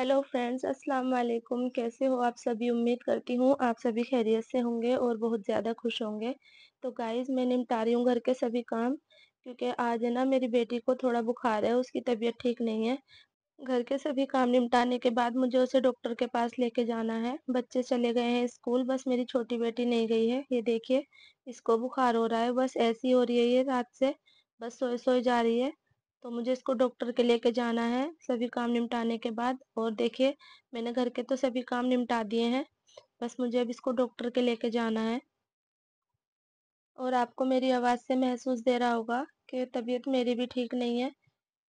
Hello friends, अस्सलाम वालेकुम। कैसे हो आप सभी? उम्मीद करती हूँ आप सभी खैरियत से होंगे और बहुत ज़्यादा खुश होंगे। तो गाइज़, मैं निपटा रही हूँ घर के सभी काम, क्योंकि आज है ना मेरी बेटी को थोड़ा बुखार है, उसकी तबीयत ठीक नहीं है। घर के सभी काम निपटाने के बाद मुझे उसे डॉक्टर के पास लेके जाना है। बच्चे चले गए हैं स्कूल, बस मेरी छोटी बेटी नहीं गई है। ये देखिए, इसको बुखार हो रहा है, बस ऐसी हो रही है ये रात से, बस सोए-सोए जा रही है। तो मुझे इसको डॉक्टर के लेके जाना है सभी काम निपटाने के बाद। और देखिए, मैंने घर के तो सभी काम निपटा दिए हैं, बस मुझे अब इसको डॉक्टर के लेके जाना है। और आपको मेरी आवाज़ से महसूस दे रहा होगा कि तबीयत मेरी भी ठीक नहीं है।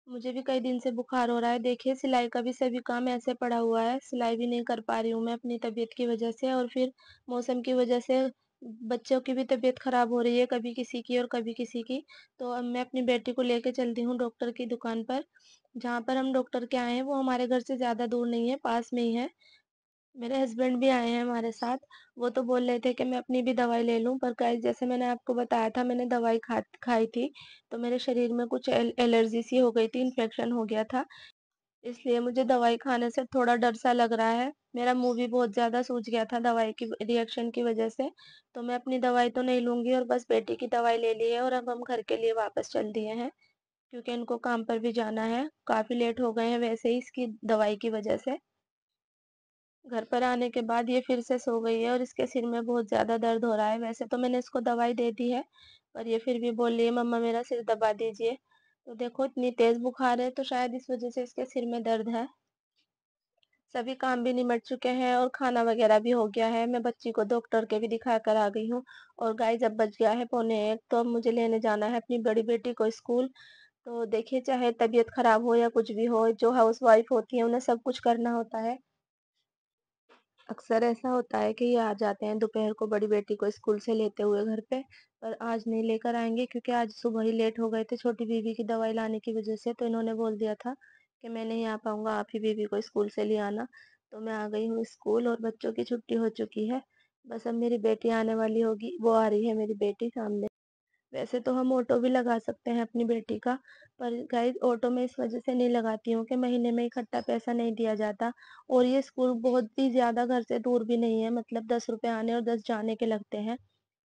मुझे भी कई दिन से बुखार हो रहा है। देखिए, सिलाई का भी सभी काम ऐसे पड़ा हुआ है, सिलाई भी नहीं कर पा रही हूँ मैं अपनी तबीयत की वजह से, और फिर मौसम की वजह से बच्चों की भी तबीयत खराब हो रही है, कभी किसी की और कभी किसी की। तो अब मैं अपनी बेटी को लेके चलती हूँ डॉक्टर की दुकान पर। जहाँ पर हम डॉक्टर के आए हैं वो हमारे घर से ज़्यादा दूर नहीं है, पास में ही है। मेरे हस्बैंड भी आए हैं हमारे साथ। वो तो बोल रहे थे कि मैं अपनी भी दवाई ले लूँ, पर गाइस, जैसे मैंने आपको बताया था, मैंने दवाई खाई थी, तो मेरे शरीर में कुछ एलर्जी सी हो गई थी, इन्फेक्शन हो गया था। इसलिए मुझे दवाई खाने से थोड़ा डर सा लग रहा है। मेरा मुँह भी बहुत ज़्यादा सूज गया था दवाई की रिएक्शन की वजह से। तो मैं अपनी दवाई तो नहीं लूँगी, और बस बेटी की दवाई ले ली है, और अब हम घर के लिए वापस चल दिए हैं, क्योंकि इनको काम पर भी जाना है। काफ़ी लेट हो गए हैं वैसे ही इसकी दवाई की वजह से। घर पर आने के बाद ये फिर से सो गई है, और इसके सिर में बहुत ज़्यादा दर्द हो रहा है। वैसे तो मैंने इसको दवाई दे दी है, पर ये फिर भी बोल रही है, मम्मा मेरा सिर दबा दीजिए। तो देखो, इतनी तेज़ बुखार है, तो शायद इस वजह से इसके सिर में दर्द है। सभी काम भी निमट चुके हैं और खाना वगैरह भी हो गया है। मैं बच्ची को डॉक्टर के भी दिखा कर आ गई हूँ। और गाइस, अब बज गया है 12:45, तो अब मुझे लेने जाना है अपनी बड़ी बेटी को स्कूल। तो देखिए, चाहे तबीयत खराब हो या कुछ भी हो, जो हाउसवाइफ होती है उन्हें सब कुछ करना होता है। अक्सर ऐसा होता है कि ये आ जाते हैं दोपहर को बड़ी बेटी को स्कूल से लेते हुए घर पे, पर आज नहीं लेकर आएंगे, क्योंकि आज सुबह ही लेट हो गए थे छोटी बीबी की दवाई लाने की वजह से। तो इन्होंने बोल दिया था कि मैं नहीं आ पाऊंगा, आप ही बीबी को स्कूल से ले आना। तो मैं आ गई हूँ स्कूल, और बच्चों की छुट्टी हो चुकी है। बस अब मेरी बेटी आने वाली होगी, वो आ रही है मेरी बेटी सामने। वैसे तो हम ऑटो भी लगा सकते हैं अपनी बेटी का, पर गाइस, ऑटो में इस वजह से नहीं लगाती हूँ कि महीने में इकट्ठा पैसा नहीं दिया जाता, और ये स्कूल बहुत ही ज़्यादा घर से दूर भी नहीं है, मतलब 10 रुपए आने और 10 जाने के लगते हैं।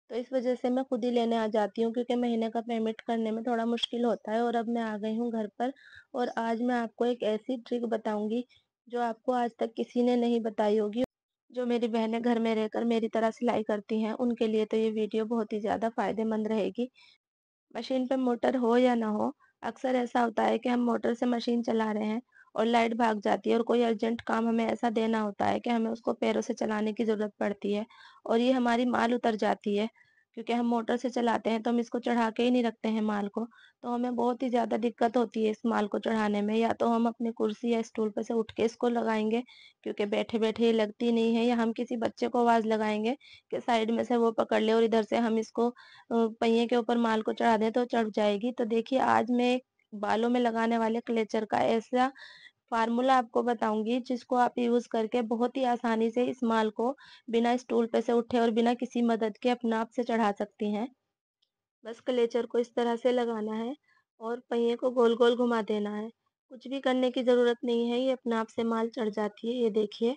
तो इस वजह से मैं खुद ही लेने आ जाती हूँ, क्योंकि महीने का पेमेंट करने में थोड़ा मुश्किल होता है। और अब मैं आ गई हूँ घर पर, और आज मैं आपको एक ऐसी ट्रिक बताऊंगी जो आपको आज तक किसी ने नहीं बताई होगी। जो मेरी बहनें घर में रहकर मेरी तरह सिलाई करती हैं, उनके लिए तो ये वीडियो बहुत ही ज़्यादा फायदेमंद रहेगी। मशीन पे मोटर हो या ना हो, अक्सर ऐसा होता है कि हम मोटर से मशीन चला रहे हैं और लाइट भाग जाती है, और कोई अर्जेंट काम हमें ऐसा देना होता है कि हमें उसको पैरों से चलाने की ज़रूरत पड़ती है, और ये हमारी माल उतर जाती है। क्योंकि हम मोटर से चलाते हैं तो हम इसको चढ़ा के ही नहीं रखते हैं माल को, तो हमें बहुत ही ज़्यादा दिक्कत होती है इस माल को चढ़ाने में। या तो हम अपनी कुर्सी या स्टूल पे से उठ के इसको लगाएंगे, क्योंकि बैठे-बैठे ये लगती नहीं है, या हम किसी बच्चे को आवाज़ लगाएंगे कि साइड में से वो पकड़ ले, और इधर से हम इसको पहिए के ऊपर माल को चढ़ा दें तो चढ़ जाएगी। तो देखिए, आज मैं बालों में लगाने वाले क्लेचर का ऐसा फार्मूला आपको बताऊंगी, जिसको आप यूज करके बहुत ही आसानी से इस माल को बिना स्टूल पे से उठे और बिना किसी मदद के अपने आप से चढ़ा सकती हैं। बस क्लेचर को इस तरह से लगाना है, और पहिए को गोल गोल घुमा देना है। कुछ भी करने की जरूरत नहीं है, ये अपने आप से माल चढ़ जाती है, ये देखिए।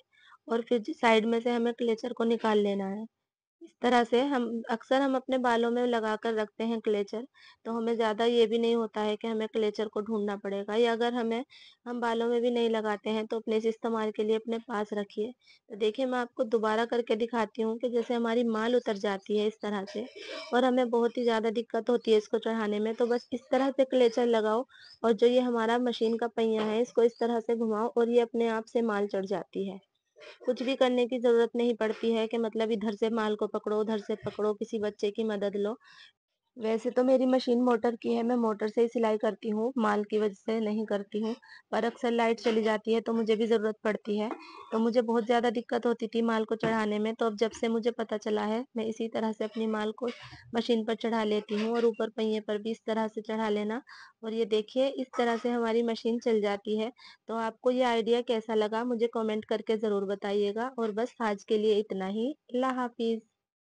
और फिर साइड में से हमें क्लेचर को निकाल लेना है। इस तरह से हम अपने बालों में लगा कर रखते हैं क्लेचर, तो हमें ज़्यादा ये भी नहीं होता है कि हमें क्लेचर को ढूँढना पड़ेगा, या अगर हम बालों में भी नहीं लगाते हैं, तो अपने इस इस्तेमाल के लिए अपने पास रखिए। तो देखिए, मैं आपको दोबारा करके दिखाती हूँ कि जैसे हमारी माल उतर जाती है इस तरह से, और हमें बहुत ही ज़्यादा दिक्कत होती है इसको चढ़ाने में। तो बस इस तरह से क्लेचर लगाओ, और जो ये हमारा मशीन का पहिया है, इसको इस तरह से घुमाओ, और ये अपने आप से माल चढ़ जाती है। कुछ भी करने की ज़रूरत नहीं पड़ती है कि मतलब इधर से माल को पकड़ो, उधर से पकड़ो, किसी बच्चे की मदद लो। वैसे तो मेरी मशीन मोटर की है, मैं मोटर से ही सिलाई करती हूँ, माल की वजह से नहीं करती हूँ। पर अक्सर लाइट चली जाती है तो मुझे भी ज़रूरत पड़ती है। तो मुझे बहुत ज़्यादा दिक्कत होती थी माल को चढ़ाने में, तो अब जब से मुझे पता चला है, मैं इसी तरह से अपनी माल को मशीन पर चढ़ा लेती हूँ, और ऊपर पहिए पर भी इस तरह से चढ़ा लेना। और ये देखिए, इस तरह से हमारी मशीन चल जाती है। तो आपको ये आइडिया कैसा लगा मुझे कमेंट करके ज़रूर बताइएगा, और बस आज के लिए इतना ही। अल्लाह हाफिज़।